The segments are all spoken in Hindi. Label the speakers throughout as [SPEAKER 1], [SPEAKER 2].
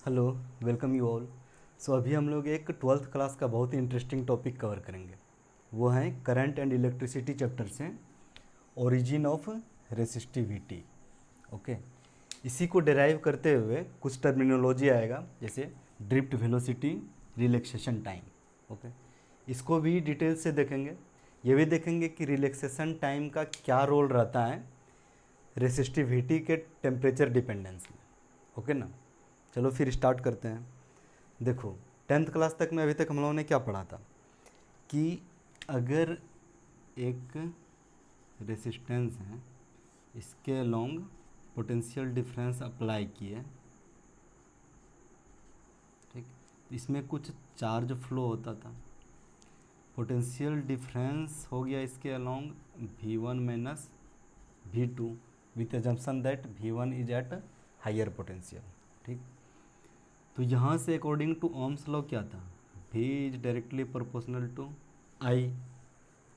[SPEAKER 1] Hello, welcome you all. So अभी हम लोग एक 12th क्लास का बहुत ही इंटरेस्टिंग टॉपिक कवर करेंगे। वो है करंट एंड इलेक्ट्रिसिटी चैप्टर से ओरिजिन ऑफ रेसिस्टिविटी। ओके, इसी को डिराइव करते हुए कुछ टर्मिनोलॉजी आएगा, जैसे drift velocity, relaxation time. Okay, इसको भी डिटेल से देखेंगे। ये भी देखेंगे कि रिलैक्सेशन टाइम का क्या रोल रहता है रेसिस्टिविटी के टेम्परेचर डिपेंडेंस में। ओके ना, चलो फिर स्टार्ट करते हैं। देखो, 10th क्लास तक में अभी तक हम लोगों ने क्या पढ़ा था कि अगर एक रेसिस्टेंस है, इसके अलोंग पोटेंशियल डिफरेंस अप्लाई किए, ठीक, इसमें कुछ चार्ज फ्लो होता था। पोटेंशियल डिफरेंस हो गया इसके along V1 minus V2 with assumption that V1 is at higher potential. ठीक, तो यहाँ से अकॉर्डिंग टू ओम्स लॉ क्या था, V is directly proportional to I।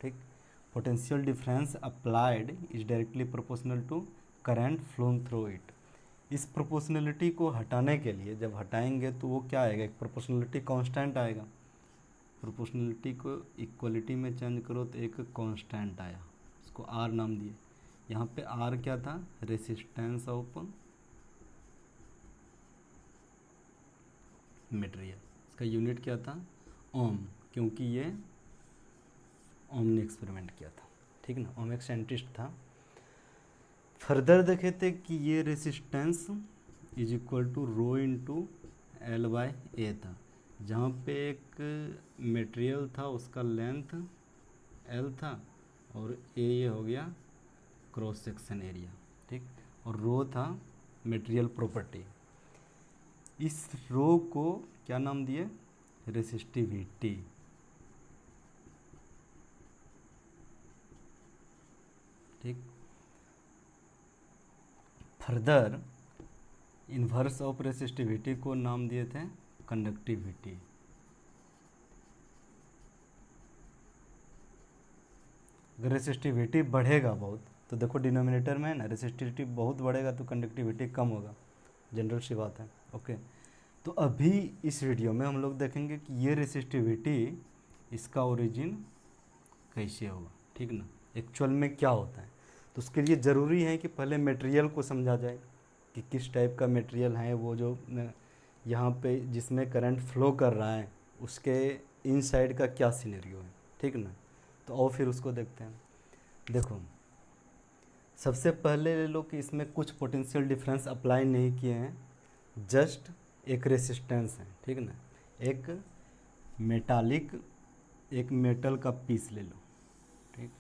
[SPEAKER 1] ठीक, potential difference applied is directly proportional to current flowing through it. इस प्रोपोर्शनलिटी को हटाने के लिए जब हटाएंगे तो वो क्या आएगा, एक प्रोपोर्शनलिटी कांस्टेंट आएगा। प्रोपोर्शनलिटी को इक्वलिटी में चेंज करो तो एक कांस्टेंट आया, इसको R नाम दिए। यहाँ पे R क्या था, रेसिस्टेंस ऑफ मटेरियल। इसका यूनिट क्या था, ओम, क्योंकि ये ओम ने एक्सपेरिमेंट किया था। ठीक ना, ओम एक साइंटिस्ट था। फर्दर देखे थे कि ये resistance is equal to rho into L by A था, जहाँ पे एक मटेरियल था उसका लेंथ एल था और ए ये हो गया क्रॉस सेक्शन एरिया। ठीक, और रो था मटेरियल प्रॉपर्टी। इस रो को क्या नाम दिए, रेसिस्टिविटी। ठीक, फर्दर इन्वर्स ऑफ रेसिस्टिविटी को नाम दिए थे कंडक्टिविटी। अगर रेसिस्टिविटी बढ़ेगा बहुत तो देखो डिनोमिनेटर में है ना, रेसिस्टिविटी बहुत बढ़ेगा तो कंडक्टिविटी कम होगा, जनरल सी बात है। ओके, तो अभी इस वीडियो में हम लोग देखेंगे कि ये रेसिस्टिविटी, इसका ओरिजिन कैसे होगा। ठीक ना, एक्चुअल में क्या होता है। तो उसके लिए ज़रूरी है कि पहले मटेरियल को समझा जाए कि किस टाइप का मटेरियल है वो जो यहाँ पे जिसमें करंट फ्लो कर रहा है, उसके इनसाइड का क्या सिनेरियो है। ठीक ना, तो और फिर उसको देखते हैं। देखो, सबसे पहले ले लो कि इसमें कुछ पोटेंशियल डिफरेंस अप्लाई नहीं किए हैं, जस्ट एक रेसिस्टेंस है। ठीक ना, एक मेटालिक, एक मेटल का पीस ले लो। ठीक,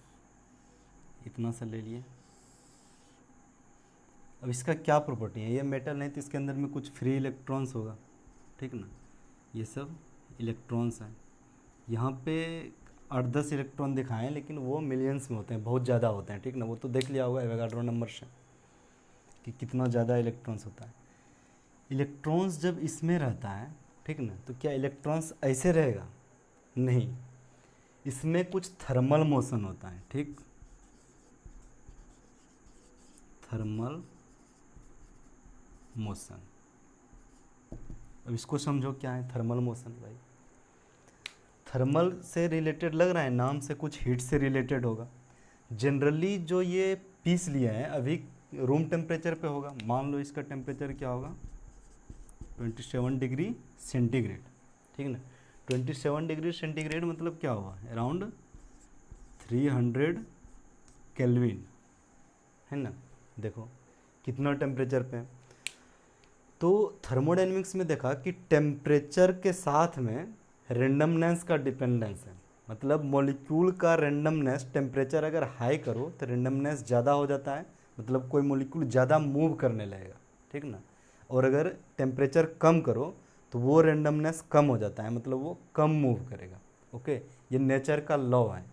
[SPEAKER 1] इतना सा ले लिए। अब इसका क्या प्रॉपर्टी है, ये मेटल नहीं तो इसके अंदर में कुछ फ्री इलेक्ट्रॉन्स होगा। ठीक ना, ये सब इलेक्ट्रॉन्स हैं। यहाँ पे 8-10 इलेक्ट्रॉन दिखाए हैं, लेकिन वो मिलियंस में होते हैं, बहुत ज़्यादा होते हैं। ठीक ना, वो तो देख लिया होगा एवोगाड्रो नंबर से कि कितना ज़्यादा इलेक्ट्रॉन्स होता है। इलेक्ट्रॉन्स जब इसमें रहता है, ठीक ना, तो क्या इलेक्ट्रॉन्स ऐसे रहेगा, नहीं, इसमें कुछ थर्मल मोशन होता है। ठीक, थर्मल मोशन। अब इसको समझो क्या है थर्मल मोशन। भाई, थर्मल से रिलेटेड लग रहा है, नाम से कुछ हीट से रिलेटेड होगा। जनरली जो ये पीस लिया है अभी रूम टेम्परेचर पे होगा। मान लो इसका टेम्परेचर क्या होगा, 27 डिग्री सेंटीग्रेड। ठीक ना, 27 डिग्री सेंटीग्रेड मतलब क्या हुआ, अराउंड 300 केल्विन, है ना। देखो कितना टेम्परेचर पे है। तो थर्मोडायनेमिक्स में देखा कि टेम्परेचर के साथ में रेंडमनेस का डिपेंडेंस है। मतलब मॉलिक्यूल का रेंडमनेस, टेम्परेचर अगर हाई करो तो रेंडमनेस ज़्यादा हो जाता है, मतलब कोई मॉलिक्यूल ज़्यादा मूव करने लगेगा। ठीक ना, और अगर टेम्परेचर कम करो तो वो रेंडमनेस कम हो जाता है, मतलब वो कम मूव करेगा। ओके, ये नेचर का लॉ है।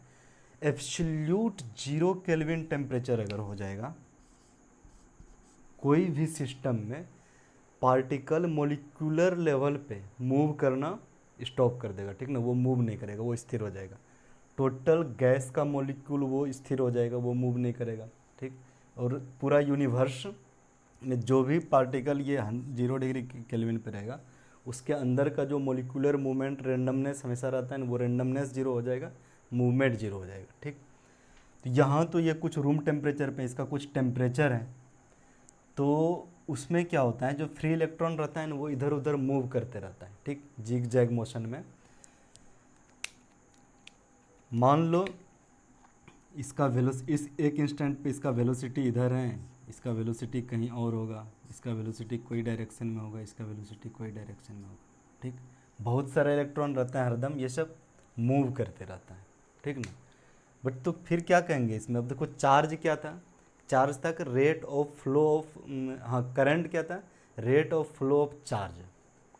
[SPEAKER 1] एब्सोल्यूट 0 केल्विन टेम्परेचर अगर हो जाएगा कोई भी सिस्टम में, पार्टिकल मोलिकुलर लेवल पे मूव करना स्टॉप कर देगा। ठीक ना, वो मूव नहीं करेगा, वो स्थिर हो जाएगा। टोटल गैस का मोलिक्यूल वो स्थिर हो जाएगा, वो मूव नहीं करेगा। ठीक, और पूरा यूनिवर्स में जो भी पार्टिकल ये 0 डिग्री केल्विन पे रहेगा, उसके अंदर का जो मोलिकुलर मूवमेंट रेंडमनेस हमेशा रहता है ना, वो रेंडमनेस जीरो हो जाएगा, मूवमेंट जीरो हो जाएगा। ठीक, तो यहाँ तो ये कुछ रूम टेम्परेचर पे इसका कुछ टेम्परेचर है, तो उसमें क्या होता है, जो फ्री इलेक्ट्रॉन रहता है ना वो इधर उधर मूव करते रहता है। ठीक, जिग जैग मोशन में। मान लो इसका इस एक इंस्टेंट पे इसका वेलोसिटी इधर है, इसका वेलोसिटी कहीं और होगा, इसका वेलोसिटी कोई डायरेक्शन में होगा, इसका वेलोसिटी कोई डायरेक्शन में होगा। ठीक, बहुत सारा इलेक्ट्रॉन रहता है हरदम, ये सब मूव करते रहता है। ठीक ना, बट तो फिर क्या कहेंगे इसमें, अब देखो चार्ज क्या था, चार्ज था रेट ऑफ फ्लो ऑफ, हाँ करंट क्या था, rate of flow of charge.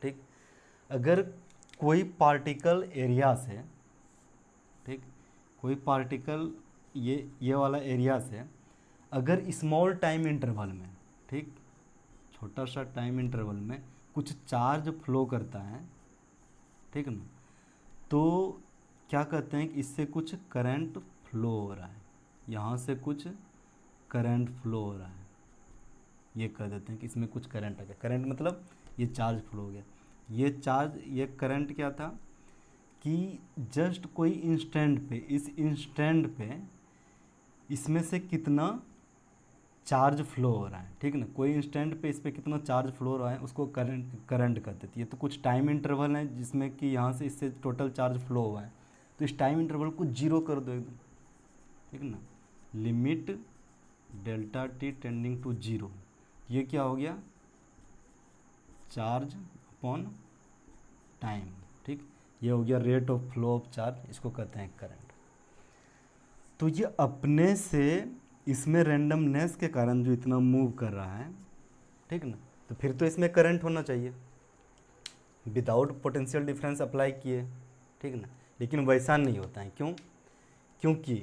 [SPEAKER 1] ठीक, अगर कोई पार्टिकल एरिया से, ठीक, कोई पार्टिकल ये वाला एरिया से अगर स्मॉल टाइम इंटरवल में, ठीक, छोटा सा टाइम इंटरवल में कुछ चार्ज फ्लो करता है, ठीक ना, तो क्या कहते हैं कि इससे कुछ करंट फ्लो हो रहा है, यहाँ से कुछ करंट फ्लो हो रहा है, ये कह देते हैं कि इसमें कुछ करंट आ गया। करंट मतलब ये चार्ज फ्लो हो गया। ये चार्ज, ये करंट क्या था कि जस्ट कोई इंस्टेंट पे, इस इंस्टेंट पे इसमें से कितना चार्ज फ्लो हो रहा है। ठीक ना, कोई इंस्टेंट पे इस पर कितना चार्ज फ्लो हो रहा है उसको करंट कर देती है। तो कुछ टाइम इंटरवल है जिसमें कि यहाँ से इससे टोटल चार्ज फ्लो हुआ है, तो इस टाइम इंटरवल को जीरो कर दो एकदम। ठीक ना, limit delta t tending to zero, ये क्या हो गया, चार्ज अपॉन टाइम। ठीक, ये हो गया rate of flow of charge, इसको कहते हैं करंट। तो ये अपने से इसमें रैंडमनेस के कारण जो इतना मूव कर रहा है, ठीक ना, तो फिर तो इसमें करंट होना चाहिए विदाउट पोटेंशियल डिफरेंस अप्लाई किए। ठीक ना, लेकिन वैसा नहीं होता है। क्यों? क्योंकि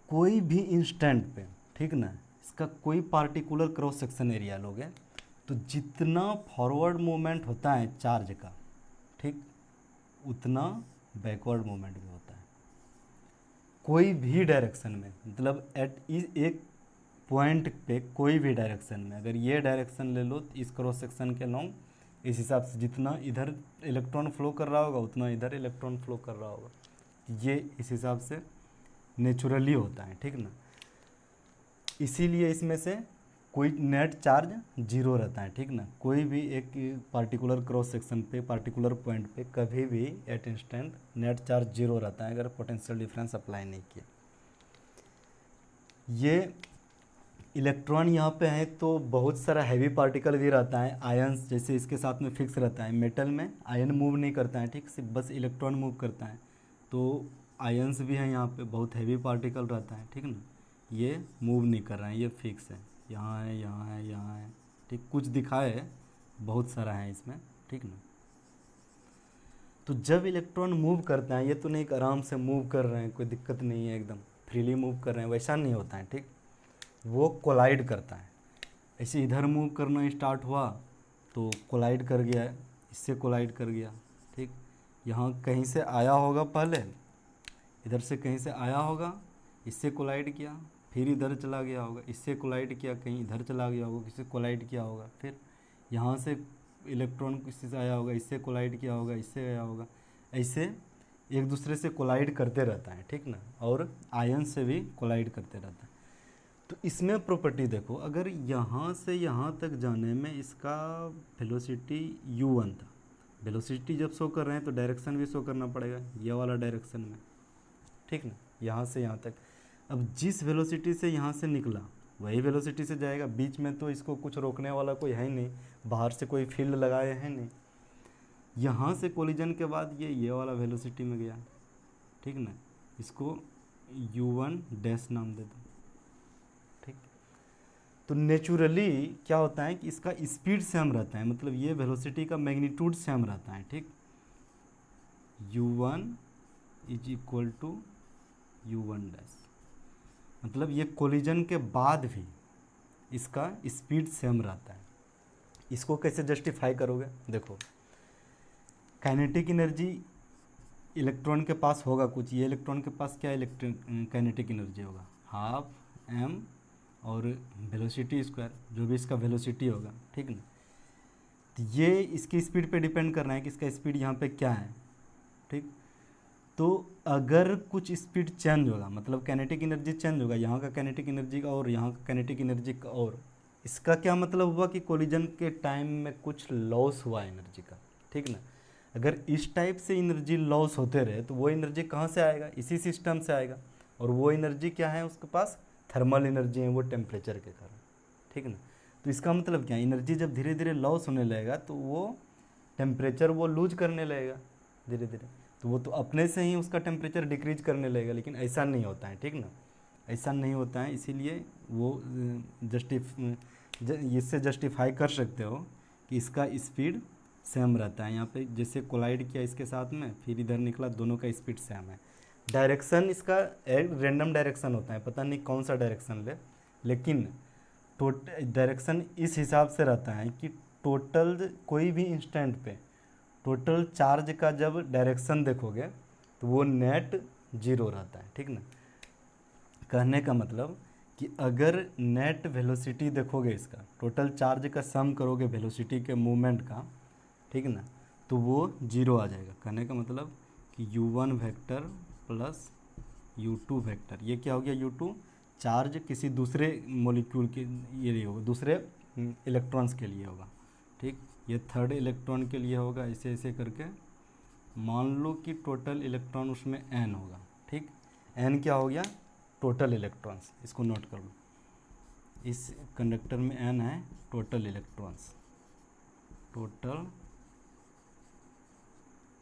[SPEAKER 1] कोई भी इंस्टेंट पे, ठीक ना, इसका कोई पार्टिकुलर क्रॉस सेक्शन एरिया लोगे तो जितना फॉरवर्ड मूवमेंट होता है चार्ज का, ठीक, उतना बैकवर्ड मूवमेंट भी होता है कोई भी डायरेक्शन में। मतलब एक पॉइंट पे कोई भी डायरेक्शन में, अगर ये डायरेक्शन ले लो तो इस क्रॉस सेक्शन के लॉन्ग इस हिसाब से जितना इधर इलेक्ट्रॉन फ्लो कर रहा होगा उतना इधर इलेक्ट्रॉन फ्लो कर रहा होगा, ये इस हिसाब से नेचुरली होता है। ठीक ना, इसीलिए इसमें से कोई नेट चार्ज जीरो रहता है। ठीक ना, कोई भी एक पार्टिकुलर क्रॉस सेक्शन पे, पार्टिकुलर पॉइंट पे कभी भी at instant net charge zero रहता है अगर पोटेंशियल डिफरेंस अप्लाई नहीं किया। ये इलेक्ट्रॉन यहाँ पे है तो बहुत सारा हैवी पार्टिकल भी रहता है, आयंस जैसे इसके साथ में फिक्स रहता है। मेटल में आयन मूव नहीं करता है, ठीक, सिर्फ बस इलेक्ट्रॉन मूव करता है। तो आयंस भी हैं यहाँ पे, बहुत हैवी पार्टिकल रहता है। ठीक ना, ये मूव नहीं कर रहे हैं, ये फिक्स है, यहाँ है, यहाँ है, यहाँ है। ठीक, कुछ दिखाए है, बहुत सारा है इसमें। ठीक ना, तो जब इलेक्ट्रॉन मूव करते हैं, ये तो नहीं आराम से मूव कर रहे हैं, कोई दिक्कत नहीं है, एकदम फ्रीली मूव कर रहे हैं, वैसा नहीं होता है। ठीक, वो कोलाइड करता है। ऐसे इधर मूव करना स्टार्ट हुआ तो कोलाइड कर गया, इससे कोलाइड कर गया। ठीक, यहाँ कहीं से आया होगा, पहले इधर से कहीं से आया होगा, इससे कोलाइड किया, फिर इधर चला गया होगा, इससे कोलाइड किया, कहीं इधर चला गया होगा, किसी कोलाइड किया होगा, फिर यहाँ से इलेक्ट्रॉन किसी से आया होगा, इससे कोलाइड किया होगा, इससे आया होगा, ऐसे एक दूसरे से कोलाइड करते रहता है। ठीक ना, और आयन से भी कोलाइड करते रहता है। तो इसमें प्रॉपर्टी देखो, अगर यहाँ से यहाँ तक जाने में इसका वेलोसिटी u1 था, वेलोसिटी जब शो कर रहे हैं तो डायरेक्शन भी शो करना पड़ेगा, ये वाला डायरेक्शन में। ठीक ना, यहाँ से यहाँ तक, अब जिस वेलोसिटी से यहाँ से निकला वही वेलोसिटी से जाएगा। बीच में तो इसको कुछ रोकने वाला कोई है ही नहीं, बाहर से कोई फील्ड लगाए हैं नहीं। यहाँ से कोलिजन के बाद ये वाला वेलोसिटी में गया। ठीक ना, इसको u1 डैश नाम दे दो। ठीक, तो नेचुरली क्या होता है कि इसका स्पीड सेम रहता है, मतलब ये वेलोसिटी का मैग्नीट्यूड सेम रहता है। ठीक, u1 is equal to u1 dash, मतलब ये कोलिजन के बाद भी इसका स्पीड सेम रहता है। इसको कैसे जस्टिफाई करोगे? देखो, काइनेटिक एनर्जी इलेक्ट्रॉन के पास होगा कुछ, ये इलेक्ट्रॉन के पास क्या काइनेटिक एनर्जी होगा, हाफ m और वेलोसिटी स्क्वायर, जो भी इसका वेलोसिटी होगा, ठीक ना। तो ये इसकी स्पीड पे डिपेंड करना है कि इसका स्पीड यहाँ पे क्या है, ठीक। तो अगर कुछ स्पीड चेंज होगा, मतलब काइनेटिक एनर्जी चेंज होगा, यहाँ का काइनेटिक एनर्जी का और यहाँ का काइनेटिक एनर्जी का, और इसका क्या मतलब हुआ कि कोलिजन के टाइम में कुछ लॉस हुआ एनर्जी का, ठीक ना। अगर इस टाइप से एनर्जी लॉस होते रहे तो वो एनर्जी कहाँ से आएगा, इसी सिस्टम से आएगा, और वो एनर्जी क्या है उसके पास, थर्मल एनर्जी है, वो टेम्परेचर के कारण, ठीक ना। तो इसका मतलब क्या है, एनर्जी जब धीरे धीरे लॉस होने लगेगा तो वो टेम्परेचर वो लूज करने लगेगा धीरे धीरे, तो वो तो अपने से ही उसका टेम्परेचर डिक्रीज करने लगेगा, लेकिन ऐसा नहीं होता है, ठीक ना, ऐसा नहीं होता है। इसीलिए वो इससे जस्टिफाई कर सकते हो कि इसका स्पीड सेम रहता है। यहाँ पे जैसे कोलाइड किया इसके साथ में, फिर इधर निकला, दोनों का स्पीड सेम है। डायरेक्शन इसका एक रेंडम डायरेक्शन होता है, पता नहीं कौन सा डायरेक्शन ले, लेकिन डायरेक्शन इस हिसाब से रहता है कि टोटल कोई भी इंस्टेंट पे टोटल चार्ज का जब डायरेक्शन देखोगे तो वो नेट जीरो रहता है, ठीक ना। कहने का मतलब कि अगर नेट वेलोसिटी देखोगे, इसका टोटल चार्ज का सम करोगे वेलोसिटी के मूवमेंट का, ठीक ना, तो वो जीरो आ जाएगा। कहने का मतलब कि u1 vector plus u2 vector, ये क्या हो गया, u2 चार्ज किसी दूसरे मॉलिक्यूल के ये होगा, दूसरे इलेक्ट्रॉन्स के लिए होगा, ठीक। ये थर्ड इलेक्ट्रॉन के लिए होगा, ऐसे ऐसे करके मान लो कि टोटल इलेक्ट्रॉन उसमें n होगा, ठीक। n क्या हो गया, टोटल इलेक्ट्रॉन्स, इसको नोट कर लो, इस कंडक्टर में n है total electrons, total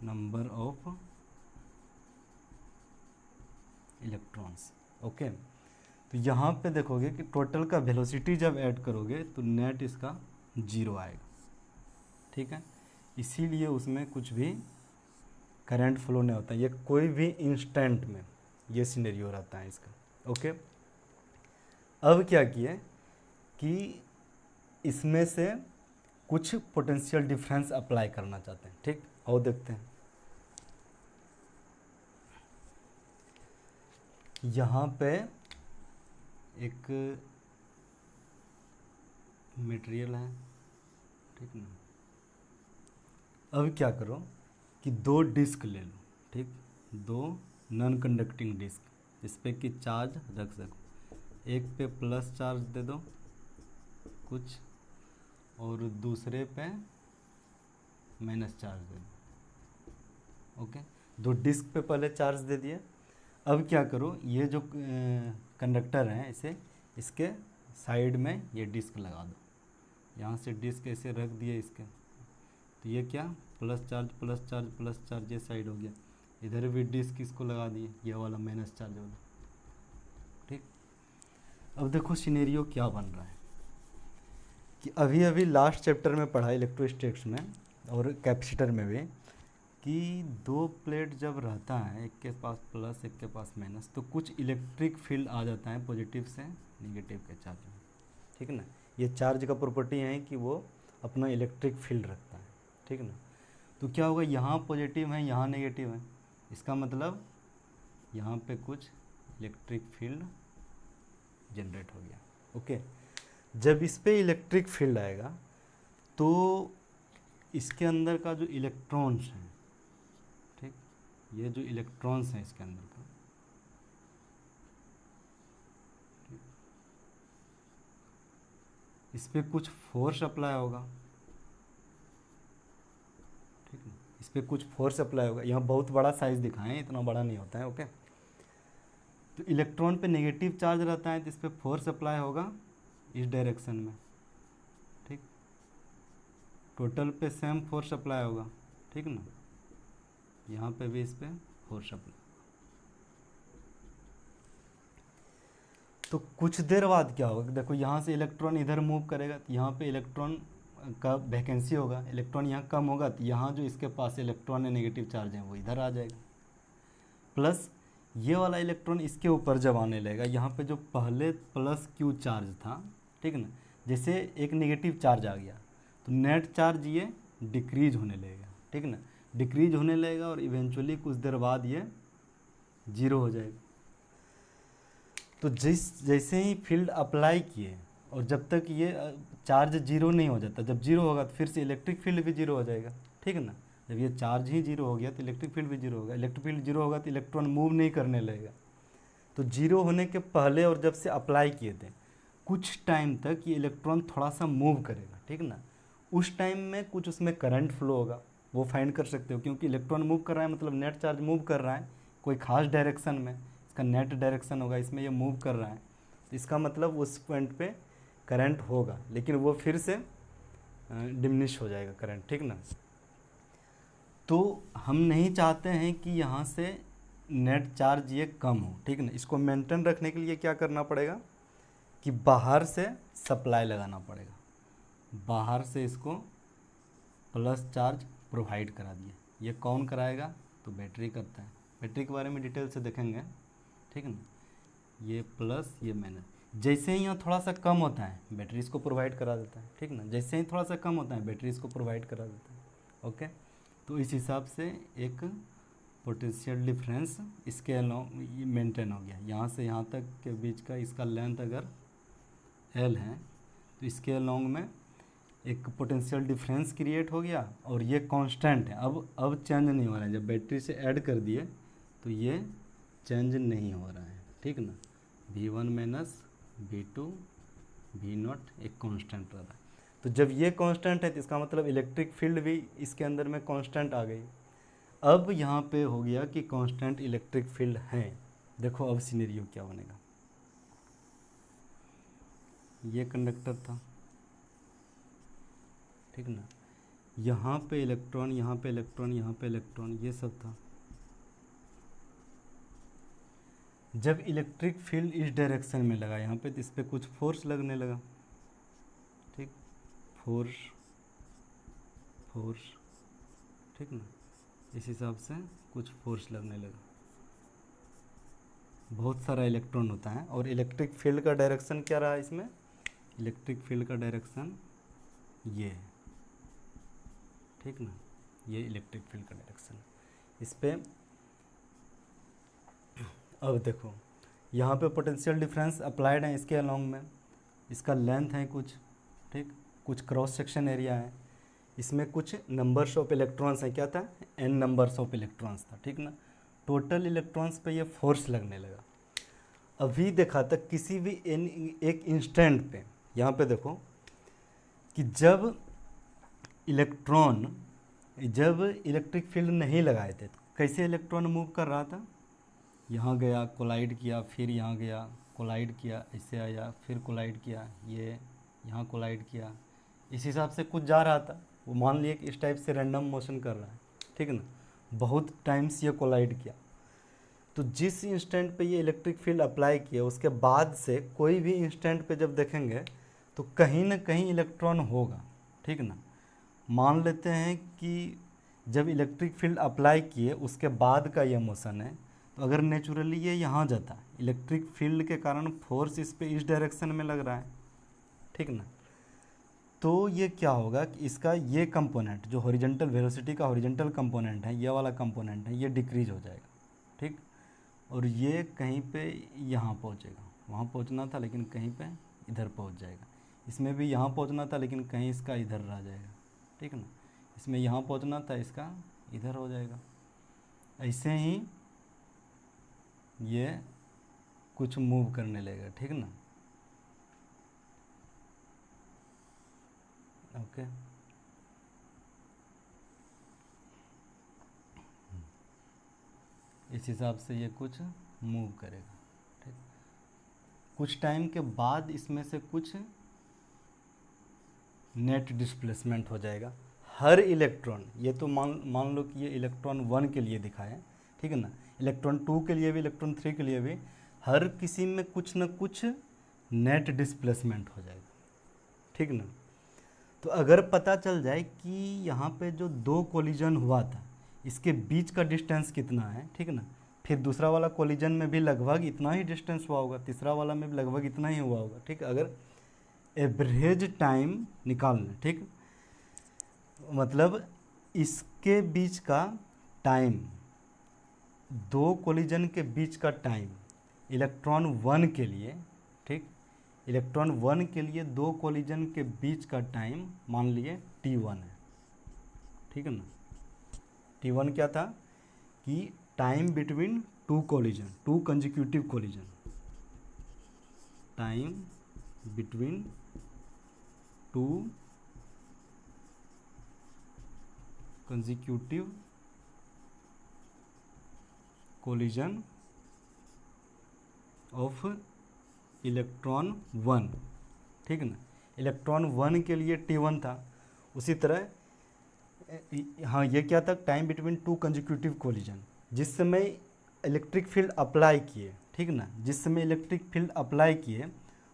[SPEAKER 1] number of electrons, okay. तो यहाँ पे देखोगे कि टोटल का वेलोसिटी जब ऐड करोगे तो नेट इसका जीरो आएगा, ठीक है। इसीलिए उसमें कुछ भी करंट फ्लो नहीं होता, ये कोई भी इंस्टेंट में ये सिनेरियो रहता है इसका, ओके। अब क्या किए कि इसमें से कुछ पोटेंशियल डिफरेंस अप्लाई करना चाहते हैं, ठीक, और देखते हैं। यहाँ पे एक मटेरियल है, ठीक ना। अब क्या करो कि दो डिस्क ले लो, ठीक, दो नॉन कंडक्टिंग डिस्क, जिस पे कि चार्ज रख सको, एक पे प्लस चार्ज दे दो कुछ, और दूसरे पे माइनस चार्ज दे दो, ओके। दो डिस्क पे पहले चार्ज दे दिए। अब क्या करो, ये जो कंडक्टर हैं इसे, इसके साइड में ये डिस्क लगा दो, यहाँ से डिस्क ऐसे रख दिए इसके, तो ये क्या, plus charge plus charge plus charge, ये साइड हो गया, इधर भी डिस्क इसको लगा दिए, ये वाला माइनस चार्ज वाला, ठीक। अब देखो सिनेरियो क्या बन रहा है कि अभी अभी लास्ट चैप्टर में पढ़ा इलेक्ट्रोस्टैटिक्स में और कैपेसिटर में भी, कि दो प्लेट जब रहता है, एक के पास प्लस एक के पास माइनस, तो कुछ इलेक्ट्रिक फील्ड आ जाता है पॉजिटिव से नेगेटिव के चार्ज में, ठीक ना। ये चार्ज का प्रॉपर्टी है कि वो अपना इलेक्ट्रिक फील्ड रखता है, ठीक ना। तो क्या होगा, यहाँ पॉजिटिव है यहाँ नेगेटिव है, इसका मतलब यहाँ पे कुछ इलेक्ट्रिक फील्ड जनरेट हो गया, ओके। जब इस पे इलेक्ट्रिक फील्ड आएगा तो इसके अंदर का जो इलेक्ट्रॉन्स हैं, ठीक, ये जो इलेक्ट्रॉन्स हैं इसके अंदर का, इस पर कुछ फोर्स अप्लाई होगा, ठीक है, इस पर कुछ फोर्स अप्लाई होगा। यहाँ बहुत बड़ा साइज दिखाएं, इतना बड़ा नहीं होता है, ओके। तो इलेक्ट्रॉन पे नेगेटिव चार्ज रहता है तो इस पर फोर्स अप्लाई होगा इस डायरेक्शन में, ठीक। टोटल पे सेम फोर्स अप्लाई होगा, ठीक ना, यहाँ पे भी इस पर फोर्स अप्लाई। तो कुछ देर बाद क्या होगा, देखो यहाँ से इलेक्ट्रॉन इधर मूव करेगा तो यहाँ पे इलेक्ट्रॉन का वैकेंसी होगा, इलेक्ट्रॉन यहाँ कम होगा तो यहाँ जो इसके पास इलेक्ट्रॉन है नेगेटिव चार्ज है वो इधर आ जाएगा, प्लस ये वाला इलेक्ट्रॉन इसके ऊपर जब आने लगेगा, यहाँ पे जो पहले प्लस क्यू चार्ज था, ठीक ना, जैसे एक नेगेटिव चार्ज आ गया तो नेट चार्ज ये डिक्रीज होने लगेगा, ठीक ना, डिक्रीज होने लगेगा और इवेंचुअली कुछ देर बाद ये जीरो हो जाएगा। तो जैसे ही फील्ड अप्लाई किए और जब तक ये चार्ज जीरो नहीं हो जाता, जब जीरो होगा तो फिर से इलेक्ट्रिक फील्ड भी जीरो हो जाएगा, ठीक है ना। जब ये चार्ज ही जीरो हो गया तो इलेक्ट्रिक फील्ड भी जीरो होगा, इलेक्ट्रिक फील्ड जीरो होगा तो इलेक्ट्रॉन मूव नहीं करने लगेगा। तो जीरो होने के पहले और जब से अप्लाई किए थे कुछ टाइम तक ये इलेक्ट्रॉन थोड़ा सा मूव करेगा, ठीक ना। उस टाइम में कुछ उसमें करंट फ्लो होगा, वो फाइंड कर सकते हो, क्योंकि इलेक्ट्रॉन मूव कर रहा है मतलब नेट चार्ज मूव कर रहा है कोई खास डायरेक्शन में, इसका नेट डायरेक्शन होगा, इसमें ये मूव कर रहा है, तो इसका मतलब उस पॉइंट पे करंट होगा, लेकिन वो फिर से डिमिनिश हो जाएगा करंट, ठीक ना। तो हम नहीं चाहते हैं कि यहाँ से नेट चार्ज ये कम हो, ठीक ना। इसको मेंटेन रखने के लिए क्या करना पड़ेगा कि बाहर से सप्लाई लगाना पड़ेगा, बाहर से इसको प्लस चार्ज प्रोवाइड करा दिए। ये कौन कराएगा, तो बैटरी करता है, बैटरी के बारे में डिटेल से देखेंगे, ठीक है ना। ये प्लस ये माइनस, जैसे ही यहाँ थोड़ा सा कम होता है बैटरी इसको प्रोवाइड करा देता है, ठीक ना। जैसे ही थोड़ा सा कम होता है बैटरी इसको प्रोवाइड करा देता है, ओके। तो इस हिसाब से एक पोटेंशियल डिफरेंस इसके अलॉन्ग मेंटेन हो गया। यहाँ से यहाँ तक के बीच का इसका लेंथ अगर एल है तो इसके अलॉन्ग में एक पोटेंशियल डिफरेंस क्रिएट हो गया, और ये कांस्टेंट है, अब चेंज नहीं हो रहा है। जब बैटरी से ऐड कर दिए तो ये चेंज नहीं हो रहा है, ठीक ना। V1 माइनस V2 V0 एक कांस्टेंट रह रहा है। तो जब ये कांस्टेंट है तो इसका मतलब इलेक्ट्रिक फील्ड भी इसके अंदर में कांस्टेंट आ गई। अब यहाँ पे हो गया कि कांस्टेंट इलेक्ट्रिक फील्ड है। देखो अब सिनेरियो क्या बनेगा, ये कंडक्टर था, ठीक ना, यहाँ पे इलेक्ट्रॉन, यहाँ पे इलेक्ट्रॉन, यहाँ पे इलेक्ट्रॉन, ये सब था। जब इलेक्ट्रिक फील्ड इस डायरेक्शन में लगा यहाँ पे तो इस पर कुछ फोर्स लगने लगा, ठीक, फोर्स, ठीक ना, इस हिसाब से कुछ फोर्स लगने लगा। बहुत सारा इलेक्ट्रॉन होता है, और इलेक्ट्रिक फील्ड का डायरेक्शन क्या रहा इसमें, इलेक्ट्रिक फील्ड का डायरेक्शन ये है, ठीक ना, ये इलेक्ट्रिक फील्ड का डायरेक्शन। इस पर अब देखो यहाँ पे पोटेंशियल डिफरेंस अप्लाइड है इसके अलॉन्ग में, इसका लेंथ है कुछ, ठीक, कुछ क्रॉस सेक्शन एरिया है, इसमें कुछ नंबर्स ऑफ इलेक्ट्रॉन्स हैं, क्या था, n नंबर्स ऑफ इलेक्ट्रॉन्स था, ठीक ना। टोटल इलेक्ट्रॉन्स पे ये फोर्स लगने लगा। अभी देखा था किसी भी एक इंस्टेंट पे, यहाँ पे देखो कि जब इलेक्ट्रिक फील्ड नहीं लगाए थे तो कैसे इलेक्ट्रॉन मूव कर रहा था, यहाँ गया कोलाइड किया, फिर यहाँ गया कोलाइड किया, ऐसे आया, फिर कोलाइड किया, ये यहाँ कोलाइड किया, इस हिसाब से कुछ जा रहा था। वो मान लिए कि इस टाइप से रैंडम मोशन कर रहा है, ठीक ना, बहुत टाइम्स ये कोलाइड किया। तो जिस इंस्टेंट पे ये इलेक्ट्रिक फील्ड अप्लाई किया उसके बाद से कोई भी इंस्टेंट पे जब देखेंगे तो कहीं ना कहीं इलेक्ट्रॉन होगा, ठीक ना। मान लेते हैं कि जब इलेक्ट्रिक फील्ड अप्लाई किए उसके बाद का ये मोशन है, तो अगर नेचुरली ये यहाँ जाता, इलेक्ट्रिक फील्ड के कारण फोर्स इस पे इस डायरेक्शन में लग रहा है, ठीक ना, तो ये क्या होगा कि इसका ये कंपोनेंट जो हॉरिजॉन्टल वेलोसिटी का हॉरिजॉन्टल कंपोनेंट है, ये वाला कंपोनेंट है, ये डिक्रीज हो जाएगा, ठीक, और ये कहीं पे यहाँ पहुँचेगा, वहाँ पहुँचना था लेकिन कहीं पे इधर पहुँच जाएगा। इसमें भी यहाँ पहुँचना था लेकिन कहीं इसका इधर रह जाएगा, ठीक ना। इसमें यहाँ पहुँचना था, इसका इधर हो जाएगा। ऐसे ही ये कुछ मूव करने लगेगा, ठीक ना, ओके। इस हिसाब से ये कुछ मूव करेगा, ठीक। कुछ टाइम के बाद इसमें से कुछ नेट डिस्प्लेसमेंट हो जाएगा। हर इलेक्ट्रॉन, ये तो मान लो कि ये इलेक्ट्रॉन 1 के लिए दिखा है, ठीक है ना, इलेक्ट्रॉन 2 के लिए भी, इलेक्ट्रॉन 3 के लिए भी, हर किसी में कुछ न कुछ नेट डिस्प्लेसमेंट हो जाएगा, ठीक ना। तो अगर पता चल जाए कि यहाँ पे जो 2 कोलिजन हुआ था इसके बीच का डिस्टेंस कितना है, ठीक ना, फिर दूसरा वाला कोलिजन में भी लगभग इतना ही डिस्टेंस हुआ होगा, तीसरा वाला में भी लगभग इतना ही हुआ होगा, ठीक। अगर एवरेज टाइम निकालना, ठीक, मतलब इसके बीच का टाइम, 2 कोलिजन के बीच का टाइम इलेक्ट्रॉन 1 के लिए, ठीक, इलेक्ट्रॉन 1 के लिए दो कोलिजन के बीच का टाइम मान लिए T1 है, ठीक है ना। T1 क्या था कि time between two collision, to consecutive collision, time between two consecutive collision of electron 1, ठीक है ना। इलेक्ट्रॉन 1 के लिए T1 था। उसी तरह हाँ, ये क्या था, time between two consecutive collision, जिस समय इलेक्ट्रिक फील्ड अप्लाई किए, ठीक ना, जिस समय इलेक्ट्रिक फील्ड अप्लाई किए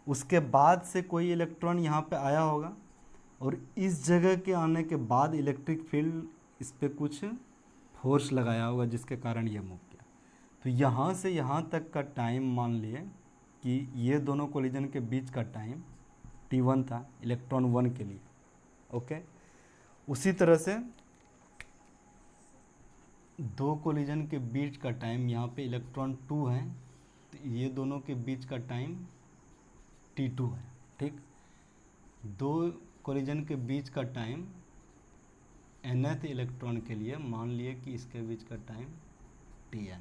[SPEAKER 1] उसके बाद से कोई इलेक्ट्रॉन यहाँ पे आया होगा और इस जगह के आने के बाद इलेक्ट्रिक फील्ड इस पर कुछ फोर्स लगाया होगा जिसके कारण ये मूव किया। तो यहाँ से यहाँ तक का टाइम मान लिए कि ये दोनों कोलिजन के बीच का टाइम T1 था इलेक्ट्रॉन 1 के लिए, ओके। उसी तरह से दो कोलिजन के बीच का टाइम, यहाँ पे इलेक्ट्रॉन 2 है तो ये दोनों के बीच का टाइम T2 है, ठीक। दो कोलिजन के बीच का टाइम nth इलेक्ट्रॉन के लिए मान लिए कि इसके बीच का टाइम Tn है,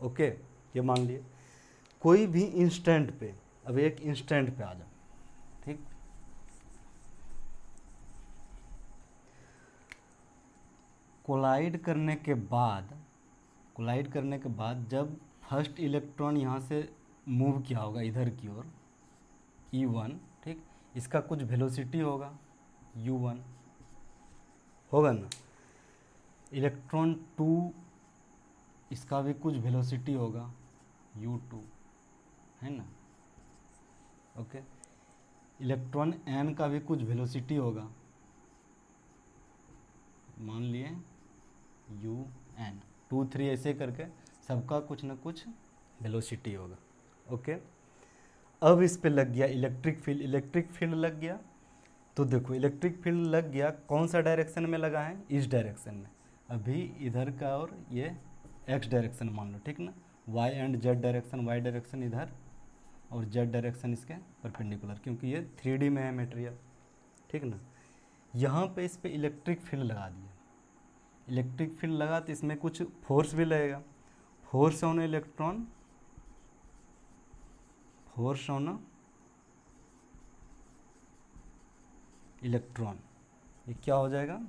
[SPEAKER 1] ओके। ये मान लिए कोई भी इंस्टेंट पे, अब एक इंस्टेंट पे आ जाओ, ठीक। कोलाइड करने के बाद जब फर्स्ट इलेक्ट्रॉन यहाँ से मूव किया होगा इधर की ओर E1, ठीक, इसका कुछ वेलोसिटी होगा U1 होगा ना। इलेक्ट्रॉन 2 इसका भी कुछ वेलोसिटी होगा U2, है ना, ओके। इलेक्ट्रॉन N का भी कुछ वेलोसिटी होगा, मान लिए UN, 2 3 ऐसे करके सबका कुछ ना कुछ वेलोसिटी होगा, ओके। अब इस पे लग गया इलेक्ट्रिक फील्ड लग गया। तो देखो इलेक्ट्रिक फील्ड लग गया, कौन सा डायरेक्शन में लगा है, इस डायरेक्शन में। अभी इधर का और ये x डायरेक्शन मान लो, ठीक ना, y and z direction, y direction इधर और z डायरेक्शन इसके परपेंडिकुलर, क्योंकि ये 3D में है मटेरियल, ठीक ना। यहाँ पे इस पे इलेक्ट्रिक फील्ड लगा दिया, इलेक्ट्रिक फील्ड लगा तो इसमें कुछ फोर्स भी लगेगा, force on electron, force on electron, ये क्या हो जाएगा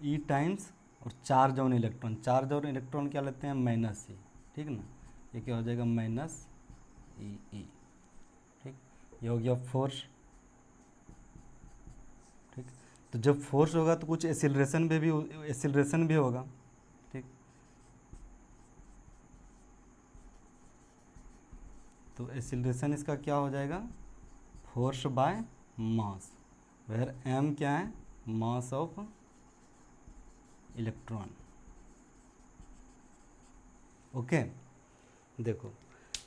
[SPEAKER 1] E टाइम्स, और charge on electron, charge on electron क्या लेते हैं, -E, ठीक ना, ये क्या हो जाएगा -E, ठीक। ये हो गया फोर्स, ठीक। तो जब फोर्स होगा तो कुछ एक्सीलरेशन भी होगा, ठीक। तो एक्सीलरेशन इसका क्या हो जाएगा, force by mass, where m क्या है, मास ऑफ इलेक्ट्रॉन, ओके। देखो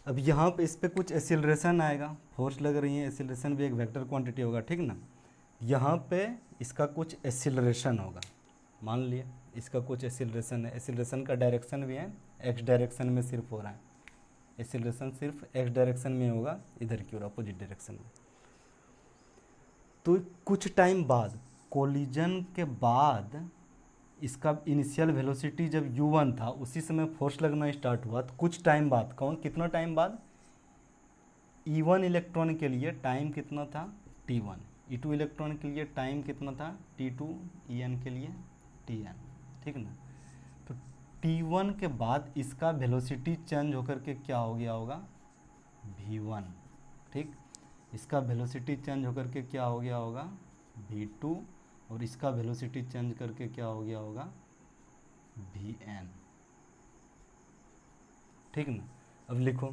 [SPEAKER 1] अब यहाँ पे इस पे कुछ एक्सीलरेशन आएगा, फोर्स लग रही है, एक्सीलरेशन भी एक वेक्टर क्वांटिटी होगा, ठीक ना। यहाँ पे इसका कुछ एक्सीलरेशन होगा, मान लिया इसका कुछ एक्सीलरेशन है, एक्सीलरेशन का डायरेक्शन भी है x डायरेक्शन में सिर्फ हो रहा है, एक्सीलरेशन सिर्फ x डायरेक्शन में होगा, इधर की ओर अपोजिट डायरेक्शन में। तो कुछ टाइम बाद, कोलिजन के बाद इसका इनिशियल वेलोसिटी जब U1 था उसी समय फोर्स लगना स्टार्ट हुआ, तो कुछ टाइम बाद, कितना टाइम बाद, E1 इलेक्ट्रॉन के लिए टाइम कितना था T1, E2 इलेक्ट्रॉन के लिए टाइम कितना था T2, En के लिए Tn, ठीक ना। तो T1 के बाद इसका वेलोसिटी चेंज होकर के क्या हो गया होगा, V1, ठीक। इसका वेलोसिटी चेंज होकर के क्या हो गया होगा, V2, और इसका वेलोसिटी चेंज करके क्या हो गया होगा, Vn, ठीक ना। अब लिखो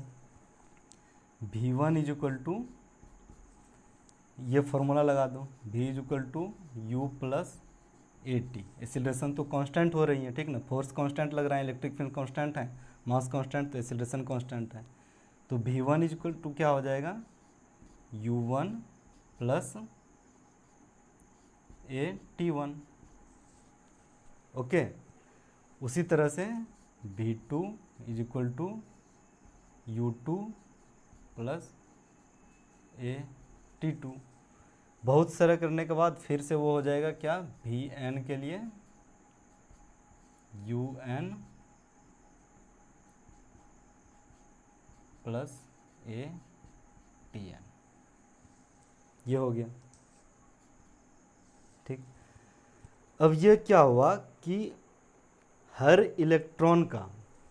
[SPEAKER 1] V1 इज इक्वल टू, ये फॉर्मूला लगा दो, V is equal to U plus AT, acceleration तो कांस्टेंट हो रही है, ठीक ना, फोर्स कांस्टेंट लग रहा है, इलेक्ट्रिक फील्ड कांस्टेंट है, मास कांस्टेंट, तो एक्सीलरेशन कांस्टेंट है। तो V1 इज इक्वल टू क्या हो जाएगा, U1 प्लस AT1, ओके। उसी तरह से V2 is equal to U2 plus A T2। बहुत सारा करने के बाद फिर से वो हो जाएगा क्या, Vn के लिए UN प्लस ATN, ये हो गया। ठीक, अब ये क्या हुआ कि हर इलेक्ट्रॉन का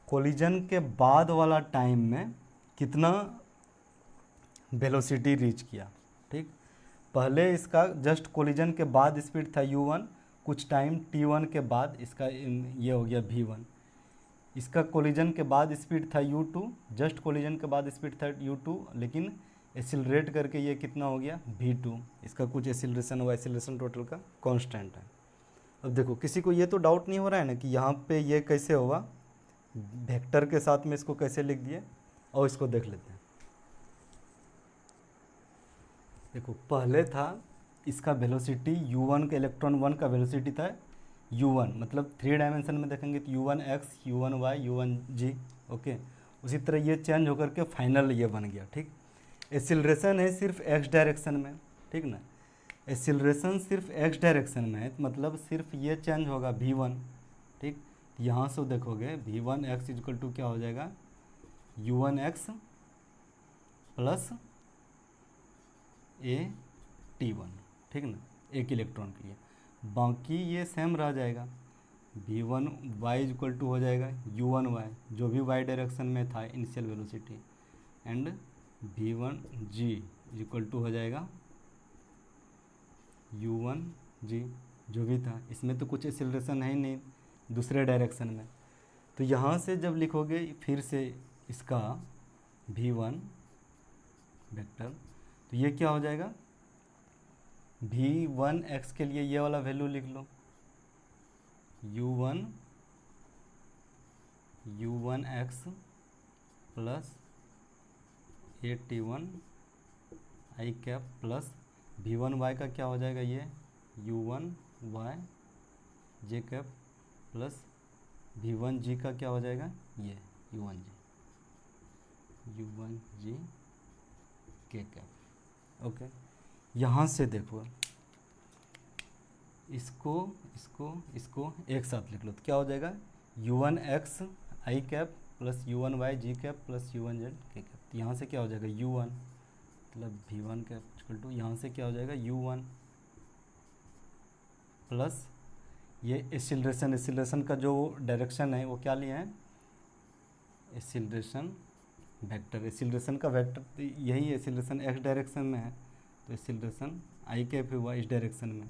[SPEAKER 1] कोलिजन के बाद वाला टाइम में कितना वेलोसिटी रीच किया। ठीक, पहले इसका जस्ट कोलिजन के बाद स्पीड था u1, कुछ टाइम t1 के बाद इसका ये हो गया v1। इसका कोलिजन के बाद स्पीड था u2, जस्ट कोलिजन के बाद स्पीड था u2, लेकिन एसिलरेट करके ये कितना हो गया v2। इसका कुछ एसिलरेशन हुआ, एसिलरेशन टोटल का कांस्टेंट है। अब देखो किसी को ये तो डाउट नहीं हो रहा है ना कि यहाँ पे ये कैसे होगा, वेक्टर के साथ में इसको कैसे लिख दिए, और इसको देख लेते हैं। देखो पहले था इसका वेलोसिटी u1 का, इलेक्ट्रॉन 1 का वेलोसिटी था u1, मतलब 3 डायमेंशन में देखेंगे तो u1x, u1y, u1g। ओके, उसी तरह ये चेंज होकर के फाइनल ये बन गया। ठीक, एसिलरेशन है सिर्फ x डायरेक्शन में, ठीक ना, एसिलरेशन सिर्फ x डायरेक्शन में है, मतलब सिर्फ ये चेंज होगा v1। ठीक, यहाँ से देखोगे v1x इक्वल टू क्या हो जाएगा, u1x प्लस AT1। ठीक ना, एक इलेक्ट्रॉन के लिए, बाकी ये सेम रह जाएगा। v1y इक्वल टू हो जाएगा u1y, जो भी y डायरेक्शन में था initial velocity, and v1g equal to हो जाएगा u1g, जो भी था। इसमें तो कुछ एक्सेलरेशन है ही नहीं दूसरे डायरेक्शन में, तो यहाँ से जब लिखोगे फिर से इसका v1 वेक्टर, तो ये क्या हो जाएगा, v1x के लिए ये वाला वैल्यू लिख लो, u1x प्लस AT1 आई कैप प्लस v1y का क्या हो जाएगा, ये u1y जे कैप प्लस v1g का क्या हो जाएगा, ये u1g के कैप। ओके, यहाँ से देखो इसको एक साथ लिख लो तो क्या हो जाएगा, u1x आई कैप प्लस u1y जी कैप प्लस u1z के कैप। तो यहाँ से क्या हो जाएगा u1 मतलब v1 कैप इक्वल टू, यहाँ से क्या हो जाएगा u1 प्लस ये एसिलरेशन का जो डायरेक्शन है वो क्या लिया है, एसिलरेशन वेक्टर। एसिलरेशन का वेक्टर यही, एसिलरेशन x डायरेक्शन में है, तो एसिलरेशन आई कैप हुआ इस डायरेक्शन में,